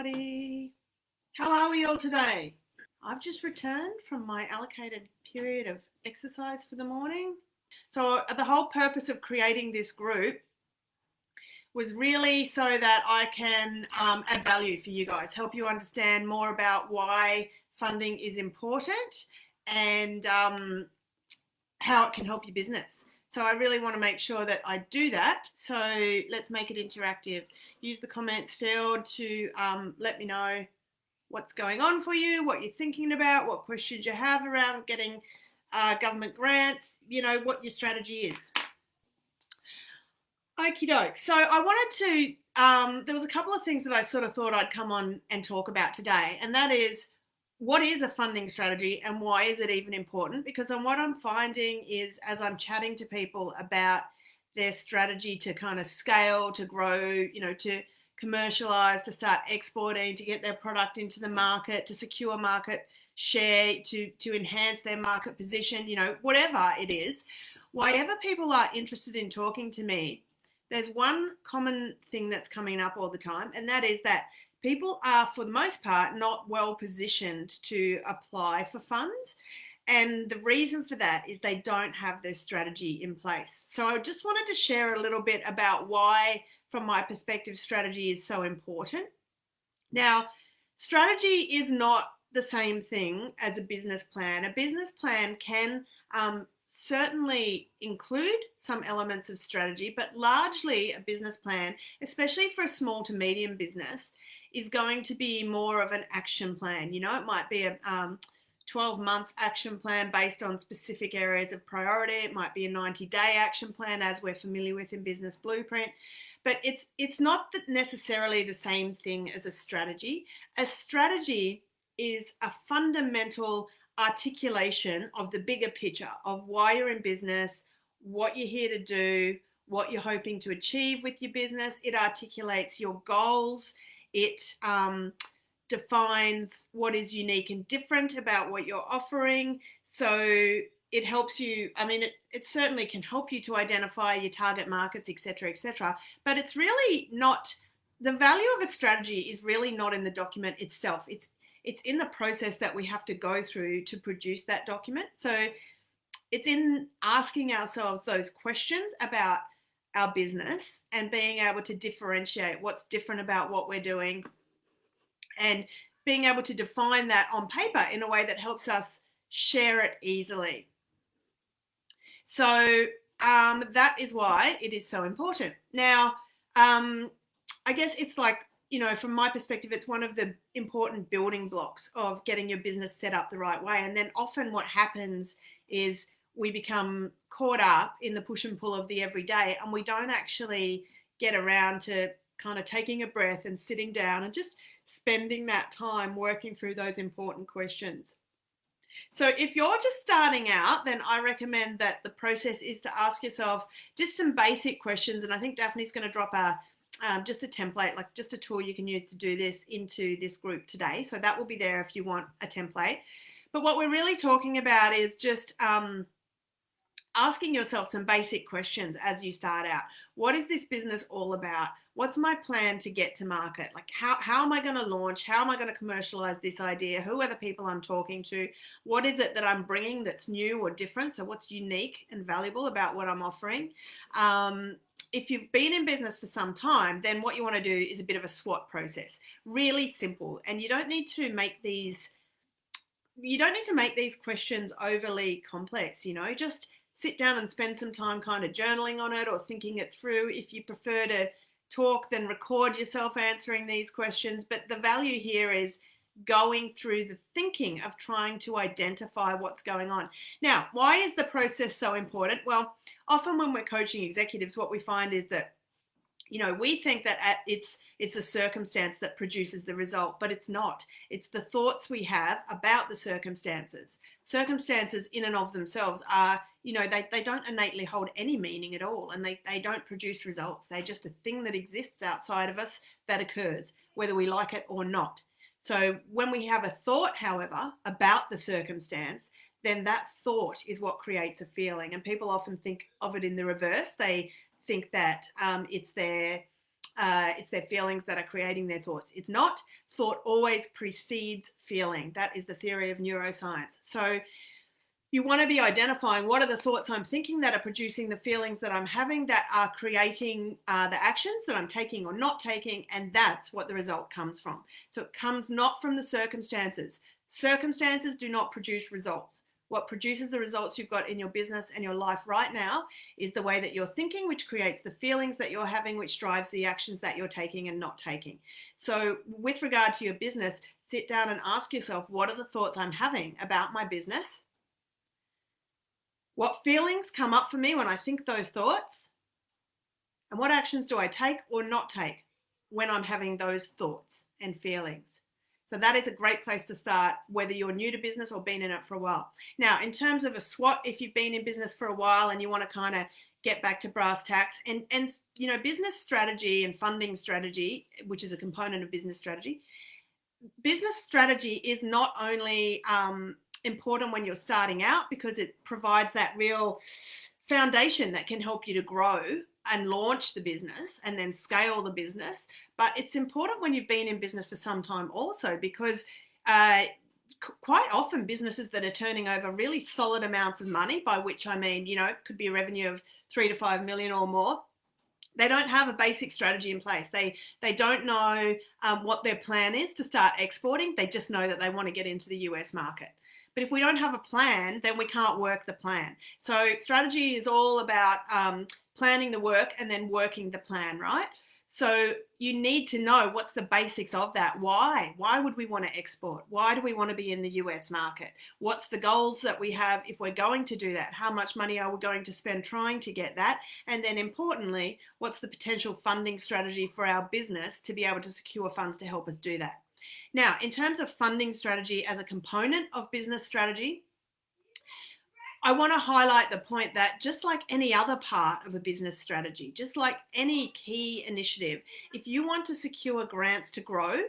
everybody. How are we all today? I've just returned from my allocated period of exercise for the morning. So the whole purpose of creating this group was really so that I can add value for you guys, help you understand more about why funding is important and how it can help your business. So I really want to make sure that I do that. So let's make it interactive. Use the comments field to let me know what's going on for you, what you're thinking about, what questions you have around getting government grants, what your strategy is. Okie doke. So I wanted to, there was a couple of things that I sort of thought I'd come on and talk about today, and that is, what is a funding strategy and why is it even important? Because what I'm finding is, as I'm chatting to people about their strategy to kind of scale, to grow, to commercialise, to start exporting, to get their product into the market, to secure market share, to enhance their market position, whatever it is, whenever people are interested in talking to me, there's one common thing that's coming up all the time, and that is that people are, for the most part, not well positioned to apply for funds. And the reason for that is they don't have their strategy in place. So I just wanted to share a little bit about why, from my perspective, strategy is so important. Now, strategy is not the same thing as a business plan. A business plan can certainly include some elements of strategy, but largely a business plan, especially for a small to medium business, is going to be more of an action plan. It might be a 12-month action plan based on specific areas of priority. It might be a 90-day action plan, as we're familiar with in Business Blueprint. But it's not necessarily the same thing as a strategy. A strategy is a fundamental articulation of the bigger picture of why you're in business, what you're here to do, what you're hoping to achieve with your business. It articulates your goals. It defines what is unique and different about what you're offering. So it helps you, it certainly can help you to identify your target markets, etc., etc. But it's really not, the value of a strategy is really not in the document itself. It's in the process that we have to go through to produce that document. So it's in asking ourselves those questions about our business and being able to differentiate what's different about what we're doing and being able to define that on paper in a way that helps us share it easily. So that is why it is so important. Now, I guess it's like, from my perspective, it's one of the important building blocks of getting your business set up the right way. And then often what happens is we become caught up in the push and pull of the everyday, and we don't actually get around to kind of taking a breath and sitting down and just spending that time working through those important questions. So if you're just starting out, then I recommend that the process is to ask yourself just some basic questions. And I think Daphne's going to drop just a template, like just a tool you can use to do this, into this group today. So that will be there if you want a template. But what we're really talking about is just asking yourself some basic questions as you start out. What is this business all about? What's my plan to get to market? Like how am I going to launch? How am I going to commercialize this idea? Who are the people I'm talking to? What is it that I'm bringing that's new or different? So what's unique and valuable about what I'm offering? If you've been in business for some time, then what you want to do is a bit of a SWOT process. Really simple. And you don't need to make these questions overly complex, just sit down and spend some time kind of journaling on it or thinking it through. If you prefer to talk, then record yourself answering these questions. But the value here is going through the thinking of trying to identify what's going on. Now, why is the process so important? Well, often when we're coaching executives, what we find is that we think that it's a circumstance that produces the result, but it's not. It's the thoughts we have about the circumstances. Circumstances in and of themselves are, they don't innately hold any meaning at all, and they don't produce results. They're just a thing that exists outside of us that occurs, whether we like it or not. So when we have a thought, however, about the circumstance, then that thought is what creates a feeling. And people often think of it in the reverse. They think that it's their it's their feelings that are creating their thoughts. It's not. Thought always precedes feeling. That is the theory of neuroscience. So you want to be identifying what are the thoughts I'm thinking that are producing the feelings that I'm having that are creating the actions that I'm taking or not taking, and that's what the result comes from. So it comes not from the circumstances. Circumstances do not produce results. What produces the results you've got in your business and your life right now is the way that you're thinking, which creates the feelings that you're having, which drives the actions that you're taking and not taking. So with regard to your business, sit down and ask yourself, what are the thoughts I'm having about my business? What feelings come up for me when I think those thoughts? And what actions do I take or not take when I'm having those thoughts and feelings? So that is a great place to start, whether you're new to business or been in it for a while. Now, in terms of a SWOT, if you've been in business for a while and you want to kind of get back to brass tacks, and you know, business strategy and funding strategy, which is a component of business strategy is not only important when you're starting out, because it provides that real foundation that can help you to grow and launch the business and then scale the business. But it's important when you've been in business for some time also, because quite often businesses that are turning over really solid amounts of money, by which I mean, you know, it could be a revenue of 3 to 5 million or more, they don't have a basic strategy in place. They don't know what their plan is to start exporting. They just know that they want to get into the US market. But if we don't have a plan, then we can't work the plan. So strategy is all about planning the work and then working the plan, right? So you need to know what's the basics of that. Why? Why would we want to export? Why do we want to be in the US market? What's the goals that we have if we're going to do that? How much money are we going to spend trying to get that? And then importantly, what's the potential funding strategy for our business to be able to secure funds to help us do that? Now, in terms of funding strategy as a component of business strategy, I want to highlight the point that just like any other part of a business strategy, just like any key initiative, if you want to secure grants to grow,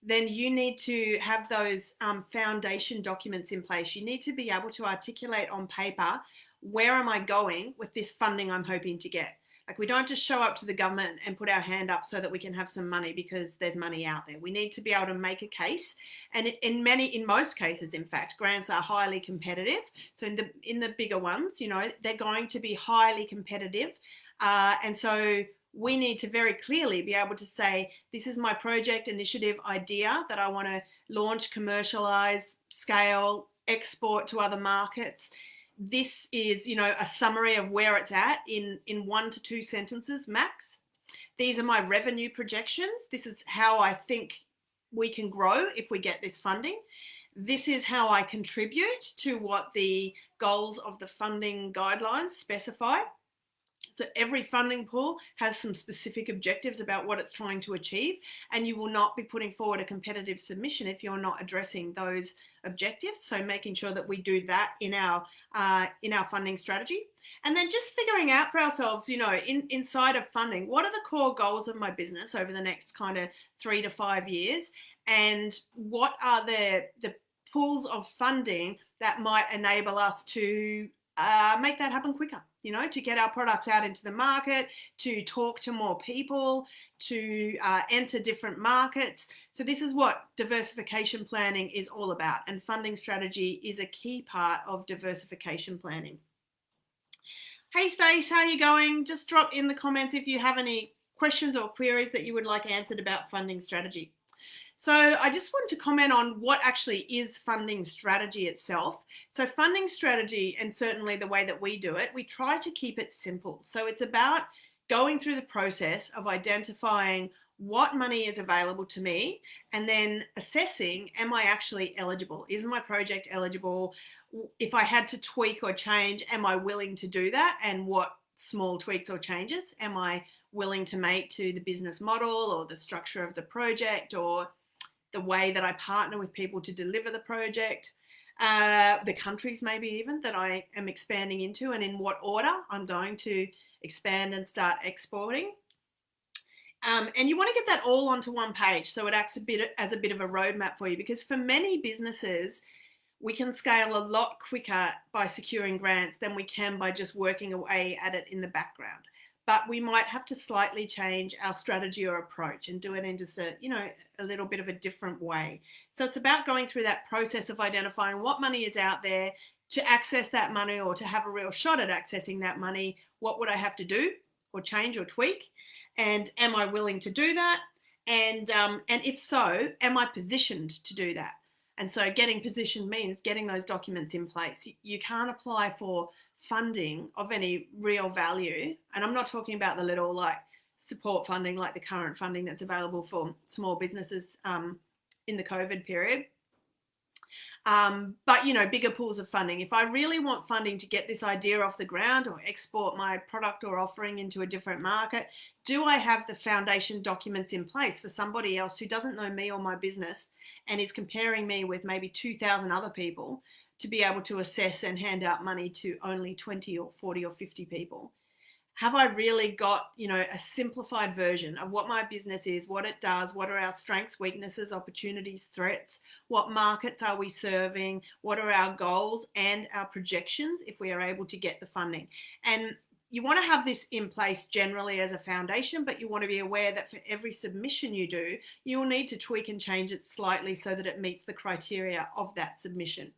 then you need to have those foundation documents in place. You need to be able to articulate on paper, where am I going with this funding I'm hoping to get? Like, we don't just show up to the government and put our hand up so that we can have some money because there's money out there. We need to be able to make a case. And in most cases, in fact, grants are highly competitive. So in the bigger ones, you know, they're going to be highly competitive. And so we need to very clearly be able to say, this is my project initiative idea that I want to launch, commercialize, scale, export to other markets. This is, you know, a summary of where it's at in 1 to 2 sentences max. These are my revenue projections. This is how I think we can grow if we get this funding. This is how I contribute to what the goals of the funding guidelines specify. So every funding pool has some specific objectives about what it's trying to achieve, and you will not be putting forward a competitive submission if you're not addressing those objectives. So making sure that we do that in our funding strategy, and then just figuring out for ourselves, you know, inside of funding, what are the core goals of my business over the next kind of 3 to 5 years, and what are the pools of funding that might enable us to make that happen quicker, you know, to get our products out into the market, to talk to more people, to enter different markets. So this is what diversification planning is all about, and funding strategy is a key part of diversification planning. Hey Stace, how are you going? Just drop in the comments if you have any questions or queries that you would like answered about funding strategy. So I just want to comment on what actually is funding strategy itself. So funding strategy, and certainly the way that we do it, we try to keep it simple. So it's about going through the process of identifying what money is available to me, and then assessing, am I actually eligible? Is my project eligible? If I had to tweak or change, am I willing to do that? And what small tweaks or changes am I willing to make to the business model or the structure of the project, or the way that I partner with people to deliver the project, the countries maybe even that I am expanding into, and in what order I'm going to expand and start exporting. And you want to get that all onto one page so it acts as a bit of a roadmap for you, because for many businesses, we can scale a lot quicker by securing grants than we can by just working away at it in the background. but we might have to slightly change our strategy or approach and do it in just a little bit of a different way. So it's about going through that process of identifying what money is out there. To access that money or to have a real shot at accessing that money, what would I have to do or change or tweak? And am I willing to do that? And if so, am I positioned to do that? And so getting positioned means getting those documents in place. You can't apply for funding of any real value. And I'm not talking about the little like support funding, like the current funding that's available for small businesses in the COVID period. But, bigger pools of funding. If I really want funding to get this idea off the ground or export my product or offering into a different market, do I have the foundation documents in place for somebody else who doesn't know me or my business and is comparing me with maybe 2,000 other people to be able to assess and hand out money to only 20 or 40 or 50 people? Have I really got, a simplified version of what my business is, what it does, what are our strengths, weaknesses, opportunities, threats, what markets are we serving, what are our goals and our projections if we are able to get the funding? And you want to have this in place generally as a foundation, but you want to be aware that for every submission you do, you will need to tweak and change it slightly so that it meets the criteria of that submission.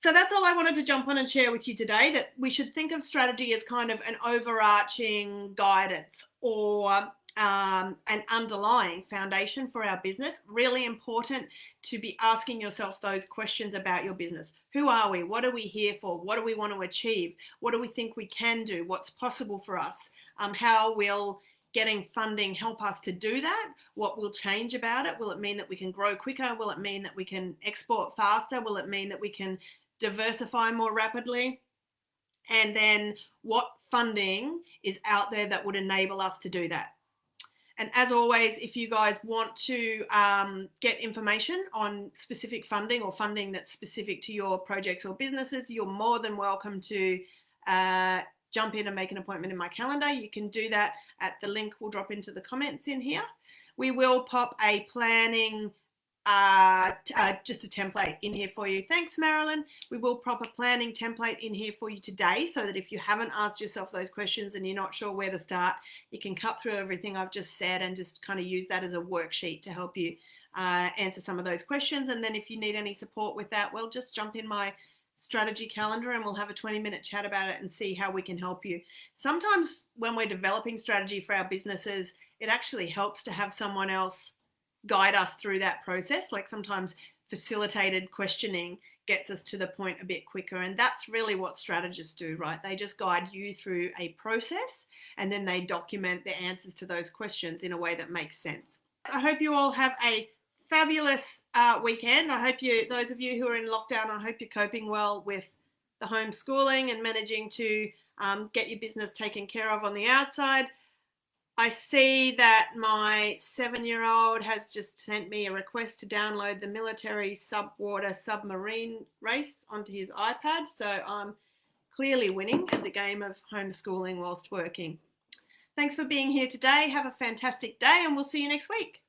So that's all I wanted to jump on and share with you today, that we should think of strategy as kind of an overarching guidance or an underlying foundation for our business. Really important to be asking yourself those questions about your business. Who are we? What are we here for? What do we want to achieve? What do we think we can do? What's possible for us? How will getting funding help us to do that? What will change about it? Will it mean that we can grow quicker? Will it mean that we can export faster? Will it mean that we can diversify more rapidly? And then what funding is out there that would enable us to do that? And as always, if you guys want to get information on specific funding or funding that's specific to your projects or businesses, you're more than welcome to jump in and make an appointment in my calendar. You can do that at the link we'll drop into the comments in here. We will pop a planning just a template in here for you. Thanks, Marilyn. We will pop a planning template in here for you today so that if you haven't asked yourself those questions and you're not sure where to start, you can cut through everything I've just said and just kind of use that as a worksheet to help you answer some of those questions. And then if you need any support with that, well, just jump in my strategy calendar and we'll have a 20-minute chat about it and see how we can help you. Sometimes when we're developing strategy for our businesses, it actually helps to have someone else guide us through that process. Like sometimes facilitated questioning gets us to the point a bit quicker, and that's really what strategists do, right? They just guide you through a process and then they document the answers to those questions in a way that makes sense. I hope you all have a fabulous weekend. I hope those of you who are in lockdown, I hope you're coping well with the homeschooling and managing to get your business taken care of on the outside. I see that my 7-year-old has just sent me a request to download the military subwater submarine race onto his iPad. So I'm clearly winning at the game of homeschooling whilst working. Thanks for being here today. Have a fantastic day and we'll see you next week.